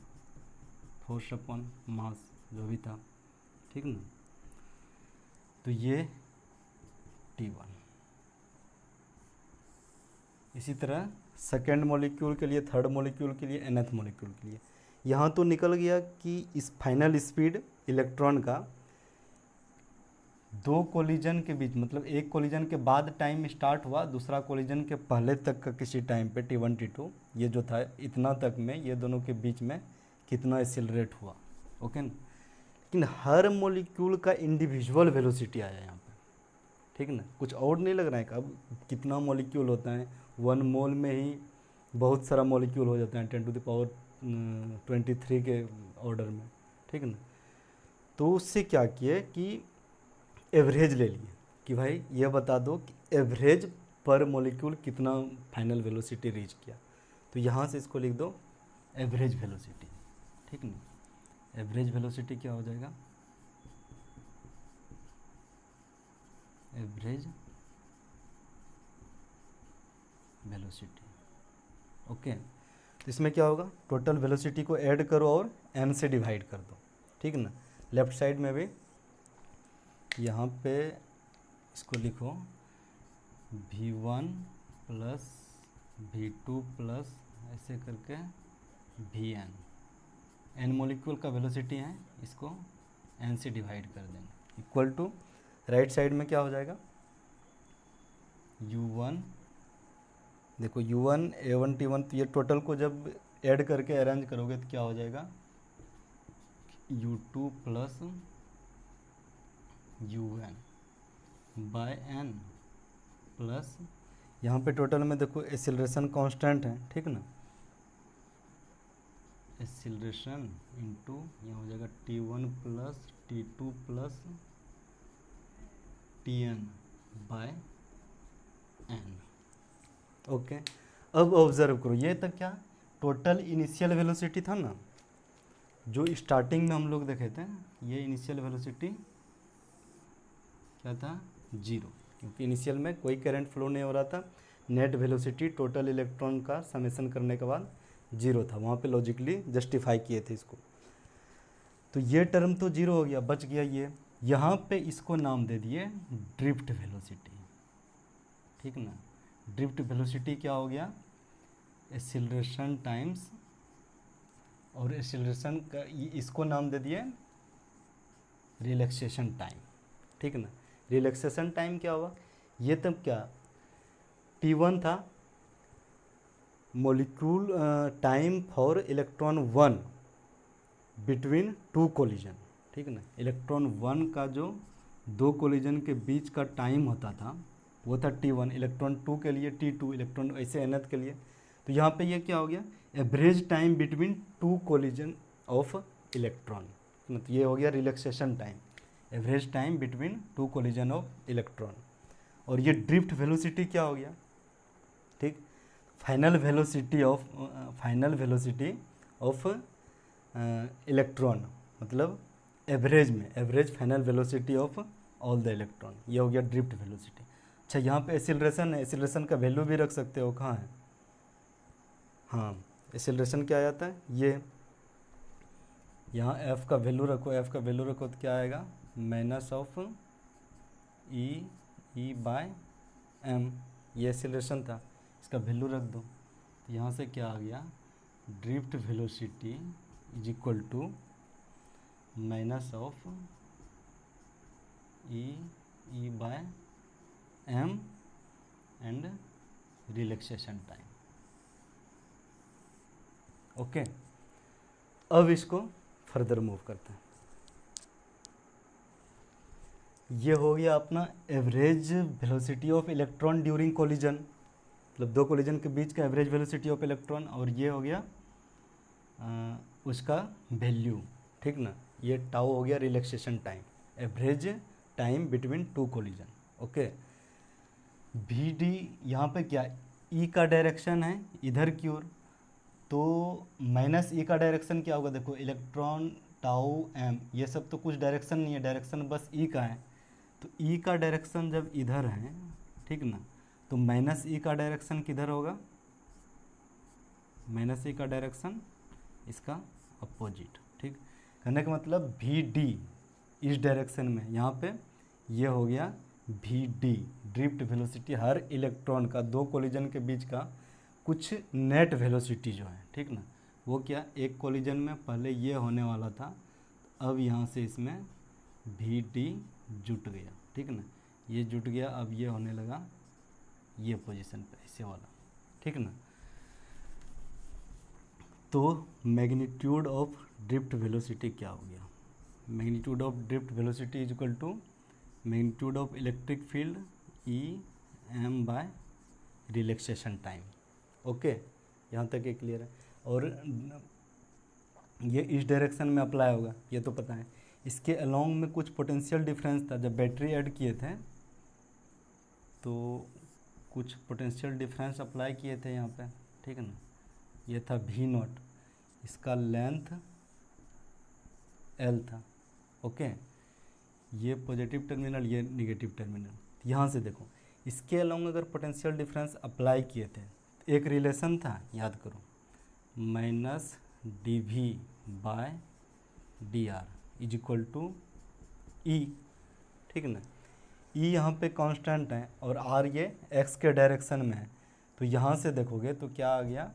[SPEAKER 1] फोर्स अपॉन मास जो भी था। ठीक ना, तो ये T1। इसी तरह सेकेंड मॉलिक्यूल के लिए, थर्ड मॉलिक्यूल के लिए, nth मॉलिक्यूल के लिए, यहाँ तो निकल गया कि इस फाइनल स्पीड इलेक्ट्रॉन का दो कोलिजन के बीच, मतलब एक कोलिजन के बाद टाइम स्टार्ट हुआ, दूसरा कोलिजन के पहले तक का किसी टाइम पे T1 T2 ये जो था इतना तक में, ये दोनों के बीच में कितना एक्सेलरेट हुआ। ओके ना, लेकिन हर मॉलिक्यूल का इंडिविजुअल वेलोसिटी आया यहाँ पे। ठीक ना, कुछ और नहीं लग रहा है। अब कितना मॉलिक्यूल होता है, 1 मोल में ही बहुत सारा मॉलिक्यूल हो जाता है 10⁻23 के ऑर्डर में। ठीक ना, तो उससे क्या किए कि एवरेज ले लिए कि भाई ये बता दो कि एवरेज पर मॉलिक्यूल कितना फाइनल वेलोसिटी रीच किया, तो यहाँ से इसको लिख दो एवरेज वेलोसिटी। ठीक ना, एवरेज वेलोसिटी क्या हो जाएगा, एवरेज वेलोसिटी। ओके, तो इसमें क्या होगा, टोटल वेलोसिटी को ऐड करो और m से डिवाइड कर दो। ठीक ना, लेफ्ट साइड में भी यहाँ पे इसको लिखो v1 प्लस v2 प्लस ऐसे करके vn, n मॉलिक्यूल का वेलोसिटी है, इसको n से डिवाइड कर देंगे, इक्वल टू राइट साइड में क्या हो जाएगा, u1, देखो u1 a1 t1, तो ये टोटल को जब ऐड करके अरेंज करोगे तो क्या हो जाएगा, u2 plus un by n plus यहाँ पे टोटल में देखो एक्सीलरेशन कांस्टेंट है, ठीक ना, एक्सीलरेशन इंटू यहाँ हो जाएगा T1 plus T2 plus Tn by n। Okay, अब ऑब्जर्व करो, ये तक क्या टोटल इनिशियल वेलोसिटी था ना, जो स्टार्टिंग में हम लोग देखे थे, ये इनिशियल वेलोसिटी क्या था, 0, क्योंकि इनिशियल में कोई करंट फ्लो नहीं हो रहा था। नेट वेलोसिटी टोटल इलेक्ट्रॉन का समेशन करने के बाद 0 था, वहाँ पे लॉजिकली जस्टिफाई किए थे इसको। तो ये टर्म तो 0 हो गया, बच गया ये। यहाँ पे इसको नाम दे दिए ड्रिफ्ट वेलोसिटी, ठीक ना। ड्रिफ्ट वेलोसिटी क्या हो गया, एक्सीलरेशन टाइम्स, और एक्सीलरेशन का इसको नाम दे दिए रिलैक्सेशन टाइम, ठीक ना। रिलैक्सेशन टाइम क्या हुआ, ये तब क्या T1 था, molecule time for electron 1 between 2 collision, ठीक ना। इलेक्ट्रॉन 1 का जो 2 कोलिजन के बीच का टाइम होता था वो था T1, इलेक्ट्रॉन 2 के लिए T2, इलेक्ट्रॉन ऐसे nth के लिए। तो यहाँ पे ये क्या हो गया, average time between 2 collision of electron, तो ये हो गया relaxation time, average time between 2 collision of electron. और ये ड्रिफ्ट वेलोसिटी क्या हो गया, ठीक, फाइनल वेलोसिटी ऑफ इलेक्ट्रॉन, मतलब एवरेज में, average final velocity of all the electron, ये हो गया ड्रिफ्ट वेलोसिटी। अच्छा, यहाँ पे एक्सीलरेशन है, एक्सीलरेशन का वैल्यू भी रख सकते हो, कहाँ है, हाँ, एक्सीलरेशन क्या आ जाता है, ये यहाँ f का वैल्यू रखो, f का वैल्यू रखो तो क्या आएगा, minus of e by m, ये एक्सीलरेशन था, इसका वैल्यू रख दो। तो यहाँ से क्या आ गया, drift velocity is equal to minus of e by m and relaxation time. Okay, अब इसको फर्दर मूव करते हैं। ये हो गया अपना average velocity of electron during collision, मतलब 2 कोलिजन के बीच का एवरेज वेलोसिटी ऑफ इलेक्ट्रॉन, और ये हो गया उसका वैल्यू, ठीक ना। ये टाउ हो गया relaxation time, average time between 2 collision. Okay, v d यहाँ पे क्या, ई का डायरेक्शन है इधर की ओर, तो माइनस ई का डायरेक्शन क्या होगा, देखो इलेक्ट्रॉन टाउ एम, ये सब तो कुछ डायरेक्शन नहीं है, डायरेक्शन बस ई का है। तो ई का डायरेक्शन जब इधर है, ठीक ना, तो माइनस ई का डायरेक्शन किधर होगा, माइनस ई का डायरेक्शन इसका अपोजिट, ठीक। कहने का मतलब वी डी इस डायरेक्शन में, यहाँ पे ये हो गया वी डी, ड्रिफ्ट वेलोसिटी, हर इलेक्ट्रॉन का 2 कोलिजन के बीच का कुछ नेट वेलोसिटी जो है, ठीक ना, वो क्या, एक कोलिजन में पहले ये होने वाला था, अब यहाँ से इसमें वी डी जुट गया, ठीक ना, ये जुट गया, अब ये होने लगा ये पोजीशन पे ऐसे वाला, ठीक ना। तो मैग्नीट्यूड ऑफ ड्रिफ्ट वेलोसिटी क्या हो गया, magnitude of drift velocity is equal to magnitude of electric field e m by relaxation time. Okay, यहाँ तक ये क्लियर है। और ये इस डायरेक्शन में अप्लाई होगा, ये तो पता है। इसके अलोंग में कुछ पोटेंशियल डिफरेंस था, जब बैटरी ऐड किए थे तो कुछ पोटेंशियल डिफरेंस अप्लाई किए थे यहाँ पे, ठीक है ना। ये था भी नॉट, इसका लेंथ एल था। ओके, ये पॉजिटिव टर्मिनल, ये निगेटिव टर्मिनल। यहाँ से देखो, इसके अलोंग अगर पोटेंशियल डिफरेंस अप्लाई किए थे तो एक रिलेशन था, याद करो, minus D V by D R is equal to E, ठीक ना। ई यहाँ पे कांस्टेंट है और आर ये एक्स के डायरेक्शन में है, तो यहाँ से देखोगे तो क्या आ गया,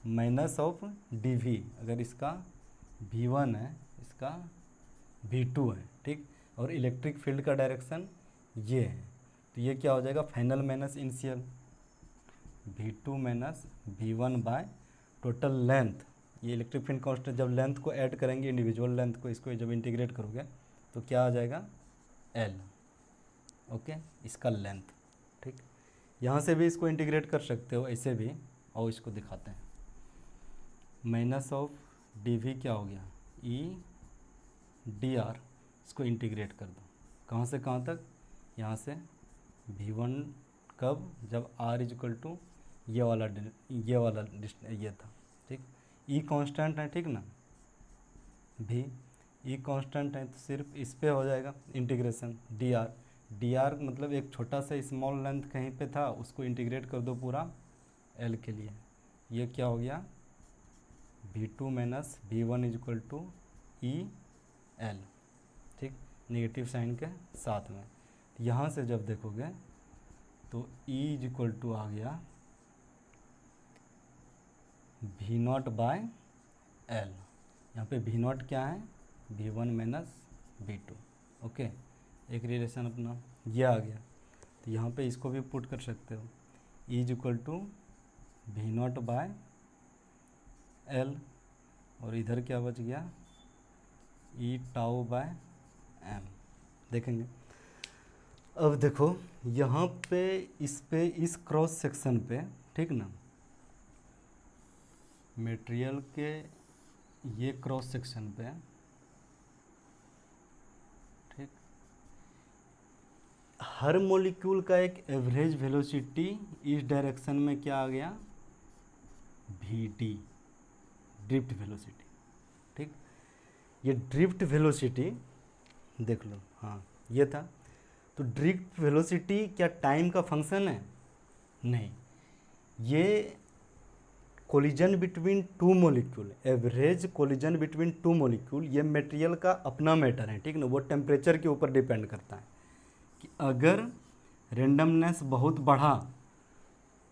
[SPEAKER 1] माइनस ऑफ डी वी, अगर इसका V1 है, इसका V2 है, ठीक, और इलेक्ट्रिक फील्ड का डायरेक्शन ये है, तो ये क्या हो जाएगा, final minus initial, V2 minus V1 by total length. ये इलेक्ट्रिक फील्ड कांस्टेंट, जब लेंथ को ऐड करेंगे इंडिविजुअल लेंथ को, इसको जब इंटीग्रेट करोगे तो क्या आ जाएगा L। ओके, इसका लेंथ, ठीक। यहाँ से भी इसको इंटीग्रेट कर सकते हो ऐसे भी, और इसको दिखाते हैं। माइनस ऑफ डी वी क्या हो गया, ई डी आर, इसको इंटीग्रेट कर दो, कहाँ से कहाँ तक, यहाँ से v1 कब, जब r इज इक्वल टू ये वाला ये था, ठीक। ई कांस्टेंट है, ठीक ना, भी ई कांस्टेंट है, तो सिर्फ इस पे हो जाएगा इंटीग्रेशन डी आर मतलब एक छोटा सा स्मॉल लेंथ कहीं पे था, उसको इंटीग्रेट कर दो पूरा एल के लिए, ये क्या हो गया v2 minus v1 is equal to e l, ठीक, नेगेटिव साइन के साथ में। यहाँ से जब देखोगे तो ई इज इक्वल टू आ गया वी नॉट बाय एल, यहाँ पे वी नॉट क्या है, v1 माइनस v2, ओके, एक रिलेशन अपना ये आ गया। तो यहाँ पे इसको भी पुट कर सकते हो, e is equal to v naught by l, और इधर क्या बच गया, ई टाउ बाय एम। देखेंगे अब, देखो यहाँ पे इस क्रॉस सेक्शन पे, ठीक ना, मटेरियल के ये क्रॉस सेक्शन पे, ठीक, हर मॉलिक्यूल का एक एवरेज वेलोसिटी इस डायरेक्शन में क्या आ गया, वी डी, ड्रिफ्ट वेलोसिटी, ठीक। ये ड्रिफ्ट वेलोसिटी देख लो, हाँ ये था। तो ड्रिफ्ट वेलोसिटी क्या टाइम का फंक्शन है, नहीं, ये collision between two molecule, average collision between two molecule, ये मटेरियल का अपना मैटर है, ठीक ना, वो टेम्परेचर के ऊपर डिपेंड करता है कि अगर रेंडमनेस बहुत बढ़ा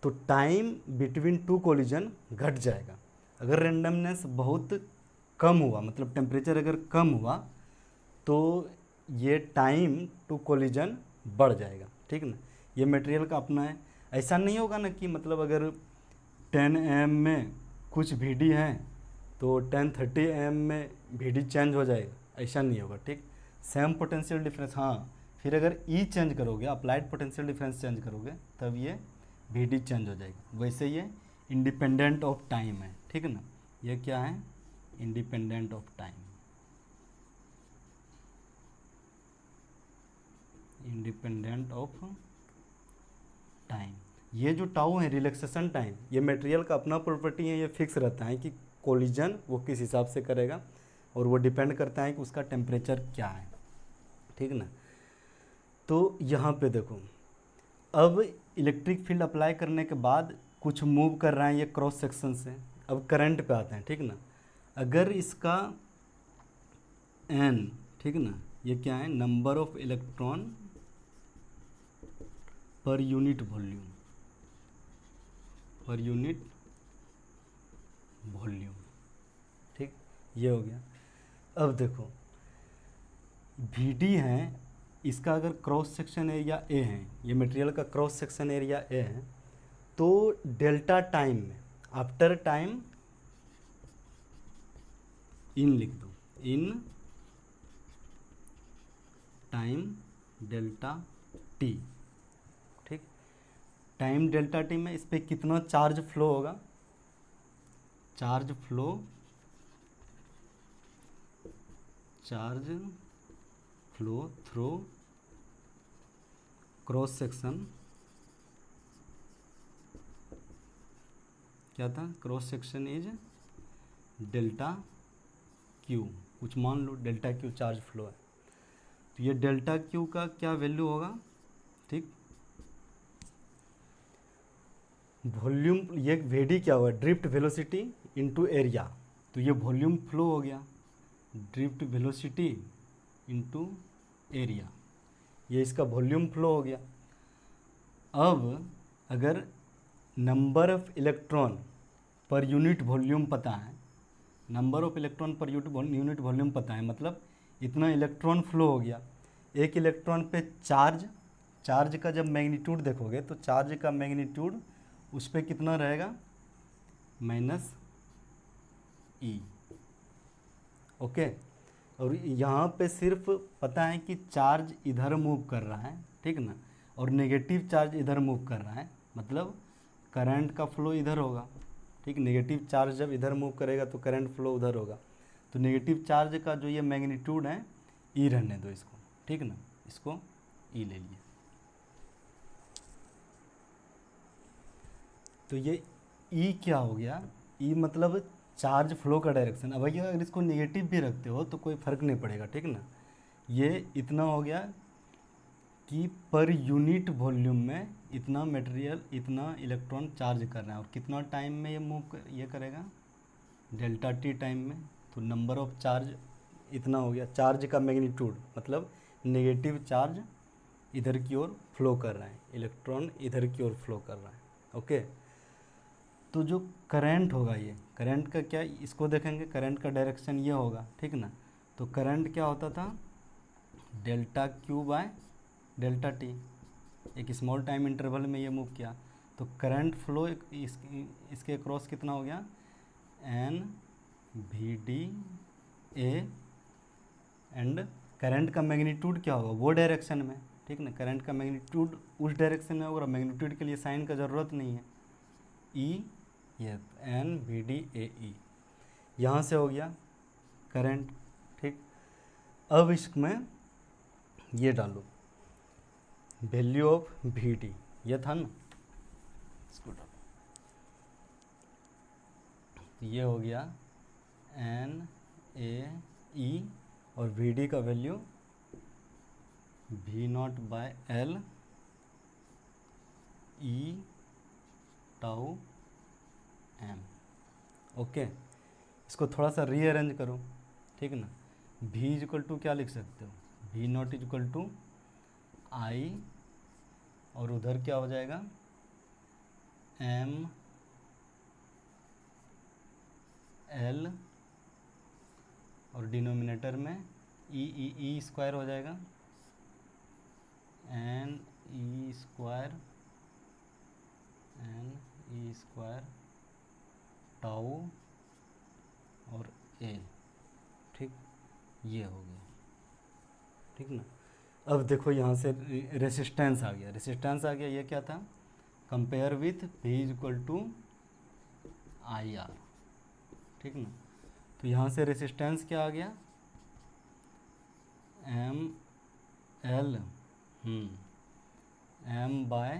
[SPEAKER 1] तो टाइम बिटवीन टू कोलिजन घट जाएगा, अगर रेंडमनेस बहुत कम हुआ, मतलब टेम्परेचर अगर कम हुआ, तो ये टाइम टू कोलिजन बढ़ जाएगा, ठीक ना, ये मटेरियल का अपना है। ऐसा नहीं होगा ना कि मतलब अगर 10 am में कुछ वी है तो 10:30 am में वी चेंज हो जाएगा, ऐसा नहीं होगा, ठीक। सेम पोटेंशियल डिफरेंस, हाँ, फिर अगर ई चेंज करोगे, अप्लाइड पोटेंशियल डिफरेंस चेंज करोगे, तब ये वी चेंज हो जाएगा। वैसे ये इंडिपेंडेंट ऑफ टाइम है, ठीक है ना, ये क्या है, independent of time, independent of time. ये जो टाउ है रिलैक्सेशन टाइम, ये मटेरियल का अपना प्रॉपर्टी है, ये फिक्स रहता है कि कोलिजन वो किस हिसाब से करेगा, और वो डिपेंड करता है कि उसका टेम्परेचर क्या है, ठीक ना। तो यहाँ पे देखो, अब इलेक्ट्रिक फील्ड अप्लाई करने के बाद कुछ मूव कर रहा है ये क्रॉस सेक्शन से, अब करंट पे आते हैं, ठीक ना। अगर इसका एन, ठीक ना, ये क्या है, number of electron per unit volume, per unit volume, ठीक, ये हो गया। अब देखो वी डी है, इसका अगर क्रॉस सेक्शन एरिया ए है, ये मटेरियल का क्रॉस सेक्शन एरिया ए है, तो डेल्टा टाइम में, आफ्टर टाइम इन लिख दो, इन टाइम डेल्टा टी, ठीक, टाइम डेल्टा टी में इस पर कितना चार्ज फ्लो होगा, charge flow through cross section, क्या था, cross section is delta Q, कुछ मान लो डेल्टा क्यू चार्ज फ्लो है, तो ये डेल्टा क्यू का क्या वैल्यू होगा, ठीक, वॉल्यूम, ये वेडी क्या हुआ, ड्रिफ्ट वेलोसिटी इनटू एरिया, तो ये वॉल्यूम फ्लो हो गया, ड्रिफ्ट वेलोसिटी इनटू एरिया, ये इसका वॉल्यूम फ्लो हो गया। अब अगर number of electron per unit volume पता है, number of electron per unit volume पता है, मतलब इतना इलेक्ट्रॉन फ्लो हो गया, एक इलेक्ट्रॉन पे चार्ज का जब मैग्नीट्यूड देखोगे तो चार्ज का मैग्नीट्यूड उस पर कितना रहेगा, माइनस ई, ओके। और यहाँ पे सिर्फ पता है कि चार्ज इधर मूव कर रहा है, ठीक ना, और नेगेटिव चार्ज इधर मूव कर रहा है, मतलब करंट का फ्लो इधर होगा, ठीक। नेगेटिव चार्ज जब इधर मूव करेगा तो करंट फ्लो उधर होगा। तो नेगेटिव चार्ज का जो ये मैग्नीट्यूड है ई रहने दो इसको, ठीक ना, इसको ई ले लिए। तो ये ई क्या हो गया, ई मतलब चार्ज फ्लो का डायरेक्शन। अब भैया अगर इसको नेगेटिव भी रखते हो तो कोई फर्क नहीं पड़ेगा, ठीक ना। ये इतना हो गया कि पर यूनिट वॉल्यूम में इतना मटेरियल, इतना इलेक्ट्रॉन चार्ज कर रहा है, और कितना टाइम में ये ये करेगा, डेल्टा टी टाइम में। तो नंबर ऑफ चार्ज इतना हो गया, चार्ज का मैग्नीट्यूड मतलब नेगेटिव चार्ज इधर की ओर फ्लो कर रहा है, इलेक्ट्रॉन इधर की ओर फ्लो कर रहा है, ओके। तो जो करंट होगा, ये करंट का क्या, इसको देखेंगे, करंट का डायरेक्शन ये होगा, ठीक ना। तो करंट क्या होता था, delta Q by delta T, एक स्मॉल टाइम इंटरवल में ये मूव किया। तो करंट फ्लो इसके क्रॉस कितना हो गया, n v d a, and current का मैग्नीट्यूड क्या होगा वो डायरेक्शन में, ठीक ना। करंट का मैग्नीट्यूड उस डायरेक्शन में होगा, मैग्नीट्यूड के लिए साइन का ज़रूरत नहीं है, ई ये एन वी डी ए ई, यहाँ से हो गया करंट, ठीक। अब इसमें ये डालो वैल्यू ऑफ वी डी, ये था ना, इसको डालो, ये हो गया एन ए ई, और वी डी का value v naught by l e tau m, okay. इसको थोड़ा सा रीअरेंज करो, ठीक ना। v इज इक्वल टू क्या लिख सकते हो, V not is equal to I, और उधर क्या हो जाएगा एम एल, और डिनोमिनेटर में ई स्क्वायर हो जाएगा, एन ई स्क्वायर टाउ और ए, ठीक। ये हो गया, ठीक ना। अब देखो यहाँ से रेसिस्टेंस आ गया, रेसिस्टेंस आ गया, ये क्या था, compare with v is equal to I R, ठीक ना। तो यहाँ से रेसिस्टेंस क्या आ गया, m l m by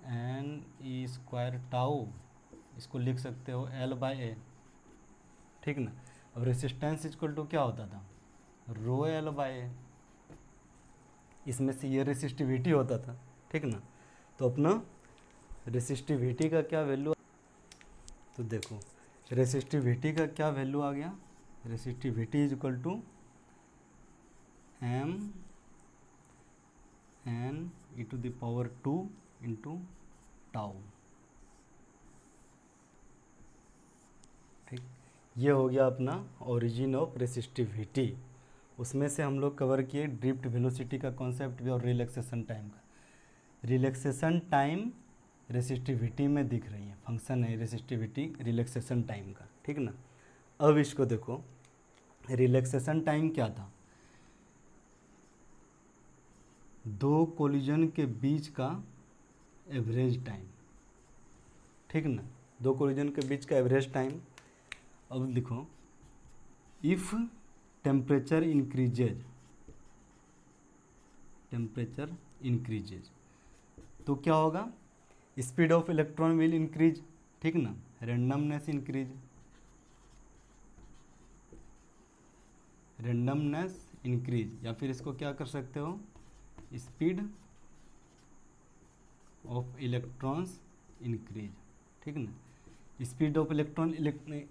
[SPEAKER 1] n e square tau, इसको लिख सकते हो एल बाय ए, ठीक ना। अब रेसिस्टेंस इक्वल टू क्या होता था, रो एल बाय ए, इसमें से ये रेसिस्टिविटी होता था, ठीक ना। तो अपना रेसिस्टिविटी का क्या वैल्यू, तो देखो रेसिस्टिविटी का क्या वैल्यू आ गया, resistivity is equal to m n e to the power 2 into tau, ठीक। ये हो गया अपना ओरिजिन ऑफ रेसिस्टिविटी। उसमें से हम लोग कवर किए ड्रिफ्ट वेलोसिटी का कॉन्सेप्ट भी, और रिलैक्सेशन टाइम का। रिलैक्सेशन टाइम रेसिस्टिविटी में दिख रही है, फंक्शन है रेसिस्टिविटी रिलैक्सेशन टाइम का, ठीक ना। अब इसको देखो, रिलैक्सेशन टाइम क्या था, दो कोलिजन के बीच का एवरेज टाइम, ठीक ना, दो कोलिजन के बीच का एवरेज टाइम। अब लिखो इफ टेम्परेचर इंक्रीजेज, तो क्या होगा, speed of electron will increase, ठीक ना, रेंडमनेस इंक्रीज, या फिर इसको क्या कर सकते हो, स्पीड ऑफ इलेक्ट्रॉन्स इंक्रीज, ठीक ना। स्पीड ऑफ इलेक्ट्रॉन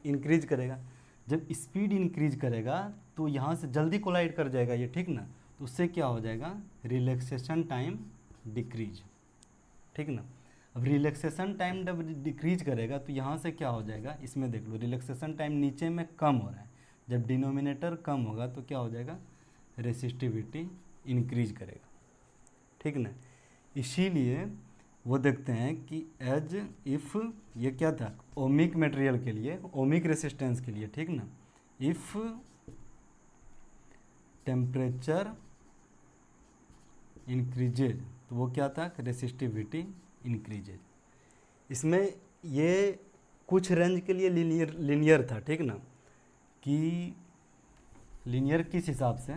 [SPEAKER 1] इंक्रीज करेगा, जब स्पीड इंक्रीज करेगा तो यहाँ से जल्दी कोलाइड कर जाएगा ये, ठीक ना। तो उससे क्या हो जाएगा, रिलैक्सेशन टाइम डिक्रीज, ठीक ना। अब रिलैक्सेशन टाइम जब डिक्रीज करेगा तो यहाँ से क्या हो जाएगा, इसमें देख लो रिलैक्सेशन टाइम नीचे में कम हो रहा है, जब डिनोमिनेटर कम होगा तो क्या हो जाएगा, रेसिस्टिविटी इंक्रीज करेगा, ठीक ना। इसीलिए वो देखते हैं कि एज इफ़, ये क्या था, ओमिक मटेरियल के लिए, ओमिक रेसिस्टेंस के लिए, ठीक ना, इफ़ टेम्परेचर इंक्रीजेज, तो वो क्या था, रेसिस्टिविटी इंक्रीजेज। इसमें ये कुछ रेंज के लिए लीनियर था, ठीक ना, कि लीनियर किस हिसाब से,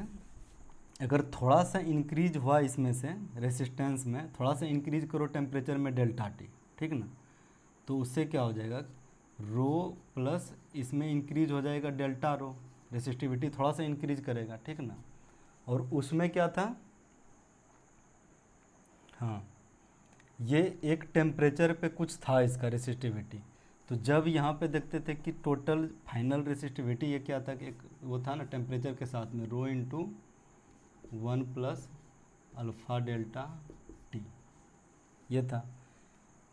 [SPEAKER 1] अगर थोड़ा सा इंक्रीज हुआ इसमें से रेसिस्टेंस में, थोड़ा सा इंक्रीज करो टेम्परेचर में डेल्टा टी, ठीक ना, तो उससे क्या हो जाएगा, रो प्लस इसमें इंक्रीज हो जाएगा डेल्टा रो, रेसिस्टिविटी थोड़ा सा इंक्रीज करेगा, ठीक ना। और उसमें क्या था, हाँ, ये एक टेम्परेचर पे कुछ था इसका रेसिस्टिविटी। तो जब यहाँ पे देखते थे कि टोटल फाइनल रेसिस्टिविटी ये क्या था कि एक वो था ना टेम्परेचर के साथ में rho into 1 plus alpha delta T, ये था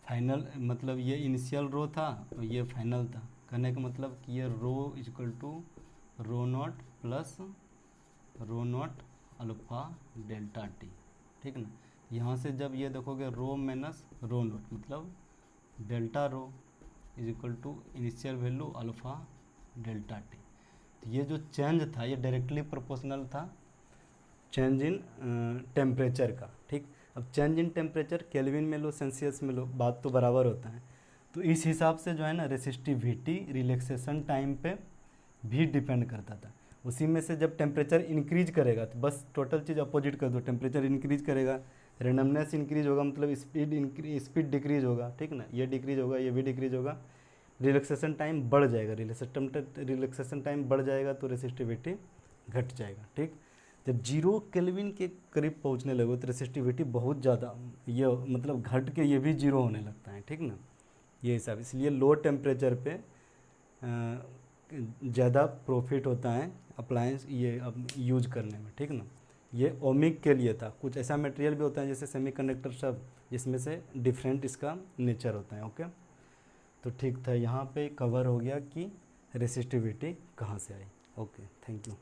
[SPEAKER 1] फाइनल, मतलब ये इनिशियल रो था और ये फाइनल था। कहने का मतलब कि ये rho equal to rho not plus rho not alpha delta T, ठीक ना। यहाँ से जब ये देखोगे रो माइनस रो नॉट मतलब delta rho is equal to initial value alpha delta T. तो ये जो चेंज था ये डायरेक्टली प्रोपोर्शनल था चेंज इन टेम्परेचर का, ठीक। अब चेंज इन टेम्परेचर केल्विन में लो सेल्सियस में लो, बात तो बराबर होता है। तो इस हिसाब से जो है ना रेसिस्टिविटी रिलैक्सेशन टाइम पे भी डिपेंड करता था। उसी में से जब टेम्परेचर इंक्रीज करेगा तो बस टोटल चीज़ अपोजिट कर दो, टेम्परेचर इंक्रीज करेगा, रेंडमनेस इंक्रीज होगा, मतलब स्पीड डिक्रीज होगा, ठीक ना, ये डिक्रीज होगा, ये भी डिक्रीज होगा, रिलैक्सेशन टाइम बढ़ जाएगा, रिलैक्सेशन टाइम बढ़ जाएगा तो रेसिस्टिविटी घट जाएगा, ठीक। जब 0 केल्विन के करीब पहुंचने लगे तो रेसिस्टिविटी बहुत ज़्यादा ये मतलब घट के ये भी 0 होने लगता है, ठीक ना, ये हिसाब। इसलिए लो टेम्परेचर पे ज़्यादा प्रॉफिट होता है अप्लायंस ये अब यूज करने में, ठीक ना। ये ओमिक के लिए था। कुछ ऐसा मटेरियल भी होता है जैसे सेमीकंडक्टर सब, जिसमें से डिफरेंट इसका नेचर होता है, ओके। तो ठीक था, यहाँ पे कवर हो गया कि रेसिस्टिविटी कहाँ से आई। Okay, thank you.